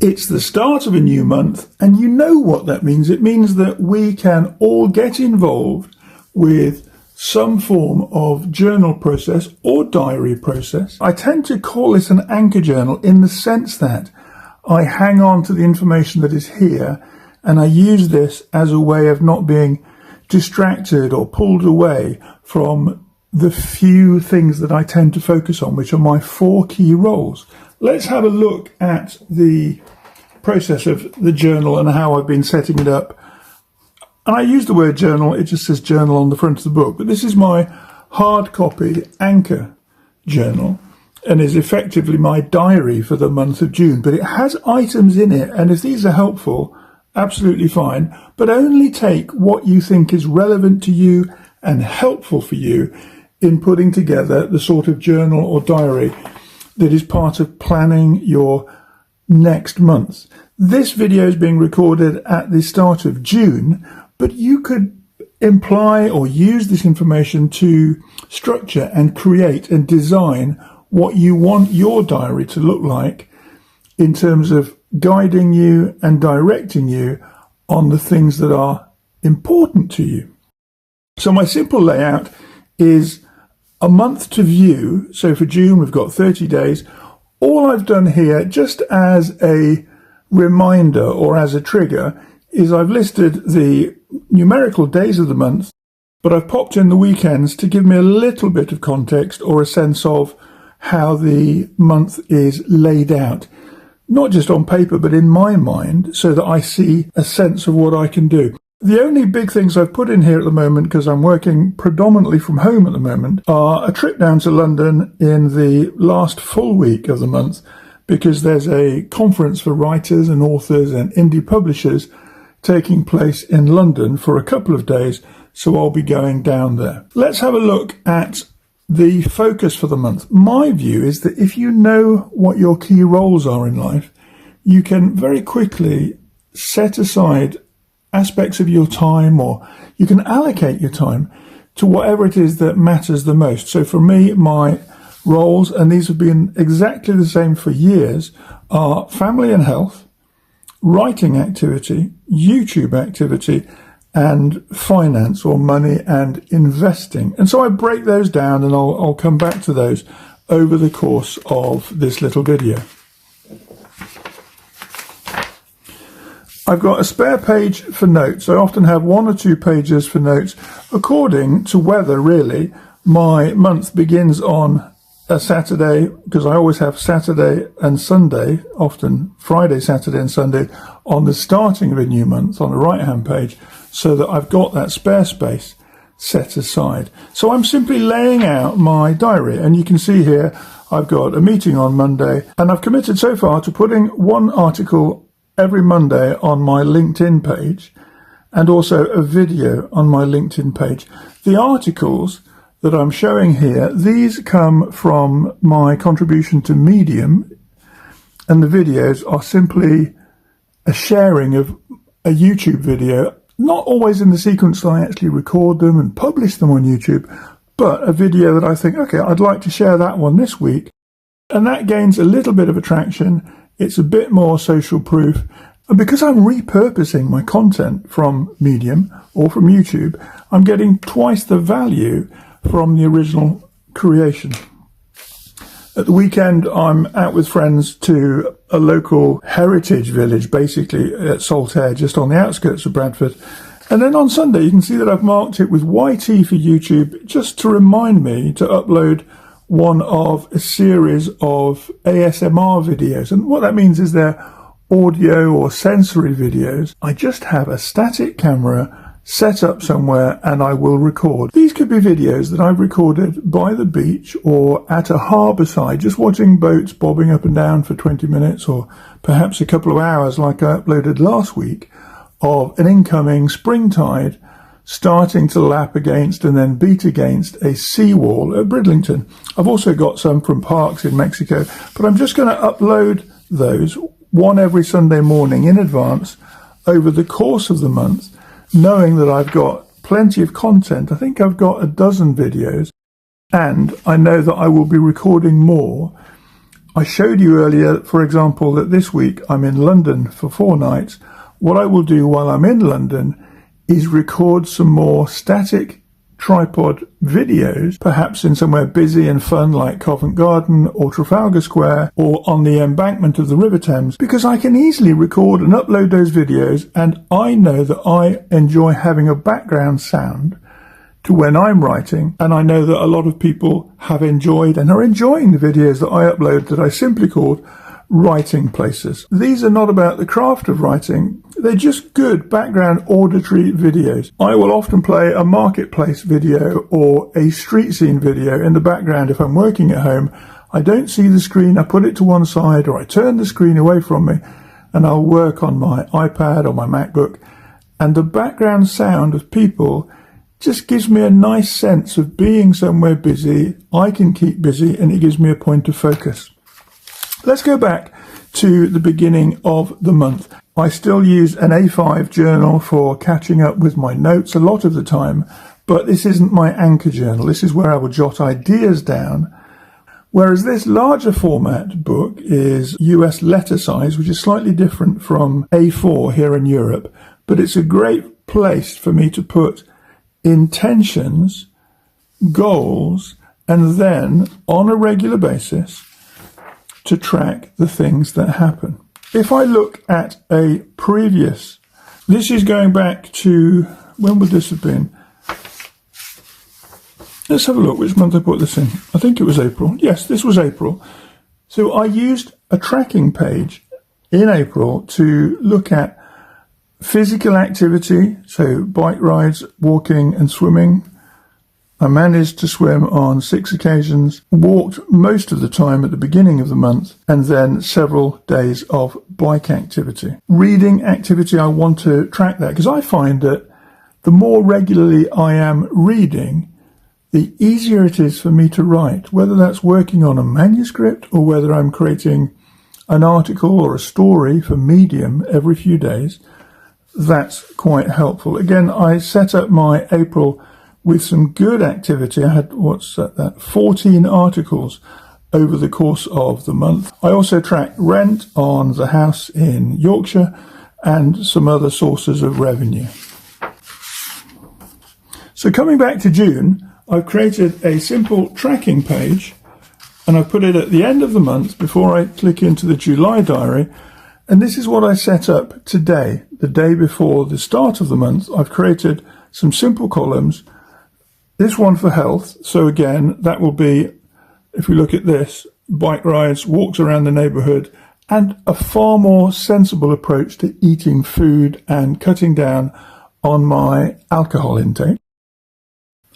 It's the start of a new month, and you know what that means. It means that we can all get involved with some form of journal process or diary process. I tend to call this an anchor journal in the sense that I hang on to the information that is here, and I use this as a way of not being distracted or pulled away from the few things that I tend to focus on, which are my 4 key roles. Let's have a look at the process of the journal and how I've been setting it up. And I use the word journal, it just says journal on the front of the book, but this is my hard copy anchor journal and is effectively my diary for the month of June. But it has items in it, and if these are helpful, absolutely fine, but only take what you think is relevant to you and helpful for you in putting together the sort of journal or diary that is part of planning your next month. This video is being recorded at the start of June, but you could imply or use this information to structure and create and design what you want your diary to look like in terms of guiding you and directing you on the things that are important to you. So my simple layout is a month to view. So for June, we've got 30 days. All I've done here, just as a reminder or as a trigger, is I've listed the numerical days of the month, but I've popped in the weekends to give me a little bit of context or a sense of how the month is laid out. Not just on paper, but in my mind, so that I see a sense of what I can do. The only big things I've put in here at the moment, because I'm working predominantly from home at the moment, are a trip down to London in the last full week of the month, because there's a conference for writers and authors and indie publishers taking place in London for a couple of days, so I'll be going down there. Let's have a look at the focus for the month. My view is that if you know what your key roles are in life, you can very quickly set aside aspects of your time, or you can allocate your time to whatever it is that matters the most. So for me, my roles, and these have been exactly the same for years, are family and health, writing activity, YouTube activity, and finance or money and investing. And so I break those down, and I'll come back to those over the course of this little video. I've got a spare page for notes. I often have 1 or 2 pages for notes according to whether really my month begins on a Saturday, because I always have Saturday and Sunday, often Friday, Saturday and Sunday on the starting of a new month on the right hand page, so that I've got that spare space set aside. So I'm simply laying out my diary, and you can see here I've got a meeting on Monday, and I've committed so far to putting 1 article every Monday on my LinkedIn page, and also a video on my LinkedIn page. The articles that I'm showing here, these come from my contribution to Medium, and the videos are simply a sharing of a YouTube video, not always in the sequence that I actually record them and publish them on YouTube, but a video that I think, okay, I'd like to share that one this week. And that gains a little bit of attraction. It's a bit more social proof. And because I'm repurposing my content from Medium or from YouTube, I'm getting twice the value from the original creation. At the weekend, I'm out with friends to a local heritage village, basically at Saltaire, just on the outskirts of Bradford. And then on Sunday, you can see that I've marked it with YT for YouTube, just to remind me to upload one of a series of ASMR videos. And what that means is they're audio or sensory videos. I just have a static camera set up somewhere and I will record. These could be videos that I've recorded by the beach or at a harbour side, just watching boats bobbing up and down for 20 minutes or perhaps a couple of hours, like I uploaded last week, of an incoming spring tide starting to lap against and then beat against a seawall at Bridlington. I've also got some from parks in Mexico, but I'm just going to upload those, 1 every Sunday morning in advance over the course of the month, knowing that I've got plenty of content. I think I've got a dozen videos, and I know that I will be recording more. I showed you earlier, for example, that this week I'm in London for 4 nights. What I will do while I'm in London is record some more static tripod videos, perhaps in somewhere busy and fun like Covent Garden or Trafalgar Square or on the embankment of the River Thames, because I can easily record and upload those videos, and I know that I enjoy having a background sound to when I'm writing, and I know that a lot of people have enjoyed and are enjoying the videos that I upload that I simply called writing places. These are not about the craft of writing, they're just good background auditory videos. I will often play a marketplace video or a street scene video in the background if I'm working at home. I don't see the screen, I put it to one side, or I turn the screen away from me, and I'll work on my iPad or my MacBook, and the background sound of people just gives me a nice sense of being somewhere busy. I can keep busy, and it gives me a point of focus. Let's go back to the beginning of the month. I still use an A5 journal for catching up with my notes a lot of the time, but this isn't my anchor journal. This is where I will jot ideas down. Whereas this larger format book is US letter size, which is slightly different from A4 here in Europe, but it's a great place for me to put intentions, goals, and then on a regular basis to track the things that happen. If I look at a previous, this is going back to, when would this have been? Let's have a look which month I put this in. I think it was April. Yes, this was April. So I used a tracking page in April to look at physical activity, so bike rides, walking and swimming. I managed to swim on 6 occasions, walked most of the time at the beginning of the month, and then several days of bike activity. Reading activity, I want to track that because I find that the more regularly I am reading, the easier it is for me to write, whether that's working on a manuscript or whether I'm creating an article or a story for Medium every few days. That's quite helpful. Again, I set up my April with some good activity. I had, 14 articles over the course of the month. I also tracked rent on the house in Yorkshire and some other sources of revenue. So coming back to June, I've created a simple tracking page, and I've put it at the end of the month before I click into the July diary. And this is what I set up today, the day before the start of the month. I've created some simple columns. This one for health. So again, that will be, if we look at this, bike rides, walks around the neighbourhood, and a far more sensible approach to eating food and cutting down on my alcohol intake.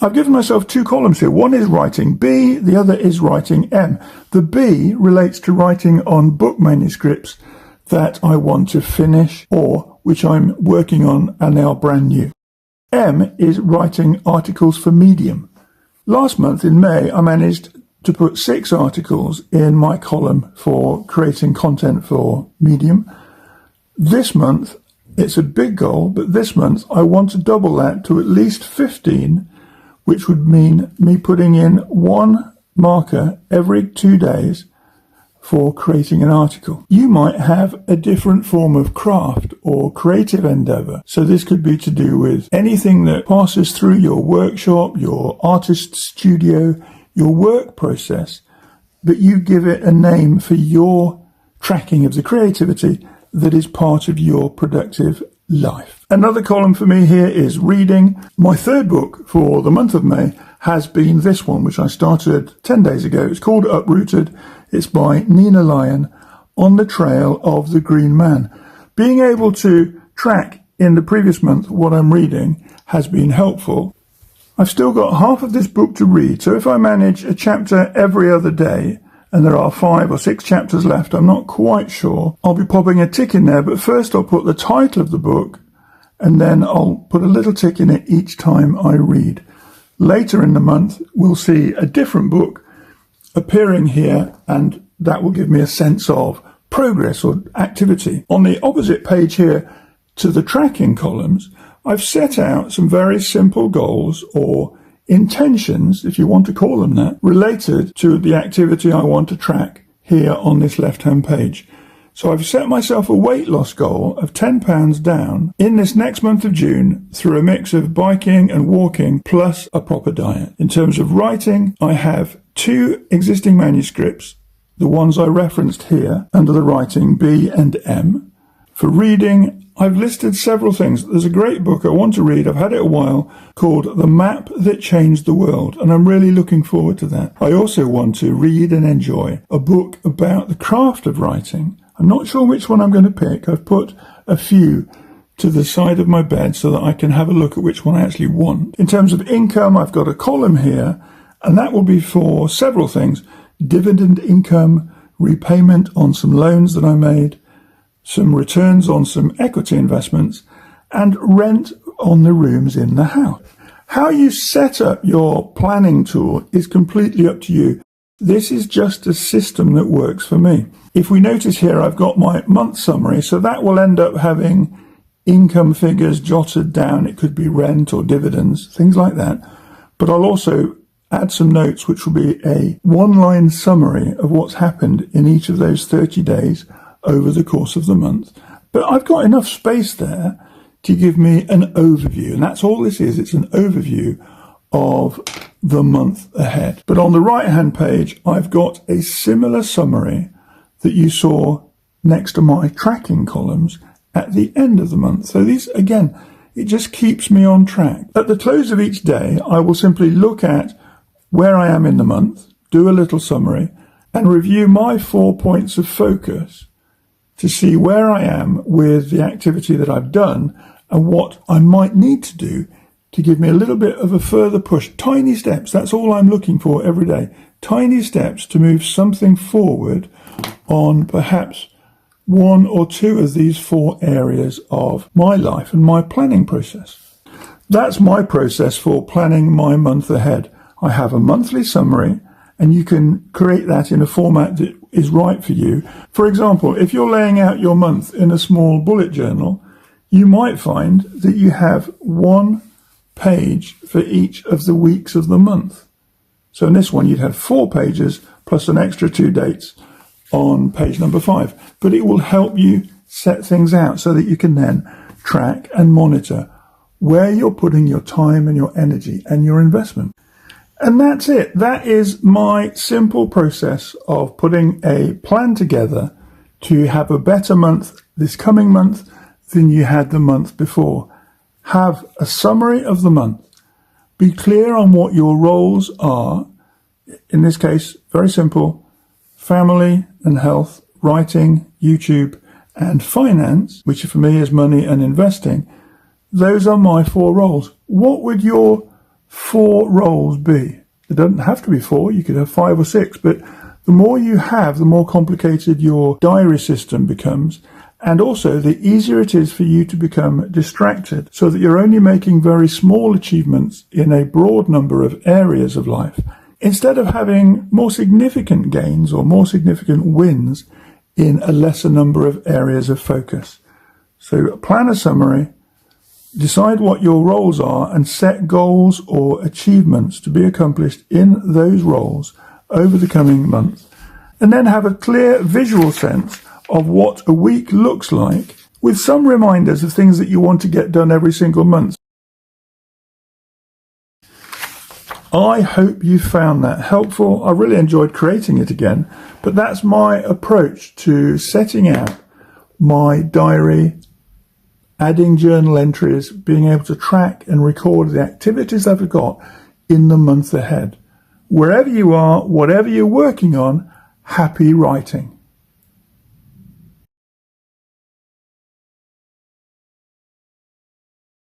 I've given myself 2 columns here. One is writing B, the other is writing M. The B relates to writing on book manuscripts that I want to finish or which I'm working on and they are brand new. M is writing articles for Medium. Last month in May, I managed to put 6 articles in my column for creating content for Medium. This month, it's a big goal, but this month I want to double that to at least 15, which would mean me putting in 1 marker every 2 days for creating an article. You might have a different form of craft or creative endeavor. So this could be to do with anything that passes through your workshop, your artist studio, your work process, but you give it a name for your tracking of the creativity that is part of your productive life. Another column for me here is reading. My 3rd book for the month of May has been this one, which I started 10 days ago. It's called Uprooted. It's by Nina Lyon, On the Trail of the Green Man. Being able to track in the previous month what I'm reading has been helpful. I've still got half of this book to read, so if I manage a chapter every other day, and there are 5 or 6 chapters left, I'm not quite sure, I'll be popping a tick in there, but first I'll put the title of the book, and then I'll put a little tick in it each time I read. Later in the month, we'll see a different book appearing here, and that will give me a sense of progress or activity. On the opposite page here to the tracking columns, I've set out some very simple goals or intentions, if you want to call them that, related to the activity I want to track here on this left-hand page. So I've set myself a weight loss goal of £10 down in this next month of June through a mix of biking and walking plus a proper diet. In terms of writing, I have 2 existing manuscripts, the ones I referenced here under the writing B and M. For reading, I've listed several things. There's a great book I want to read, I've had it a while, called The Map That Changed the World, and I'm really looking forward to that. I also want to read and enjoy a book about the craft of writing. I'm not sure which one I'm going to pick. I've put a few to the side of my bed so that I can have a look at which one I actually want. In terms of income, I've got a column here, and that will be for several things. Dividend income, repayment on some loans that I made, some returns on some equity investments, and rent on the rooms in the house. How you set up your planning tool is completely up to you. This is just a system that works for me. If we notice here, I've got my month summary, so that will end up having income figures jotted down. It could be rent or dividends, things like that. But I'll also add some notes, which will be a one-line summary of what's happened in each of those 30 days over the course of the month. But I've got enough space there to give me an overview, and that's all this is. It's an overview of the month ahead. But on the right-hand page, I've got a similar summary that you saw next to my tracking columns at the end of the month. So these, again, it just keeps me on track. At the close of each day, I will simply look at where I am in the month, do a little summary, and review my 4 points of focus to see where I am with the activity that I've done and what I might need to do to give me a little bit of a further push. Tiny steps, that's all I'm looking for every day. Tiny steps to move something forward on perhaps 1 or 2 of these 4 areas of my life and my planning process. That's my process for planning my month ahead. I have a monthly summary, and you can create that in a format that is right for you. For example, if you're laying out your month in a small bullet journal, you might find that you have 1 page for each of the weeks of the month. So in this one, you'd have 4 pages plus an extra 2 dates on page number 5. But it will help you set things out so that you can then track and monitor where you're putting your time and your energy and your investment. And that's it. That is my simple process of putting a plan together to have a better month this coming month than you had the month before. Have a summary of the month. Be clear on what your roles are. In this case, very simple: family and health, writing, YouTube, and finance, which for me is money and investing. Those are my 4 roles. What would your 4 roles be? It doesn't have to be 4, you could have 5 or 6, but the more you have, the more complicated your diary system becomes, and also the easier it is for you to become distracted, so that you're only making very small achievements in a broad number of areas of life, instead of having more significant gains or more significant wins in a lesser number of areas of focus. So plan a summary, decide what your roles are, and set goals or achievements to be accomplished in those roles over the coming month. And then have a clear visual sense of what a week looks like, with some reminders of things that you want to get done every single month. I hope you found that helpful. I really enjoyed creating it again, but that's my approach to setting out my diary, adding journal entries, being able to track and record the activities I've got in the month ahead. Wherever you are, whatever you're working on, happy writing.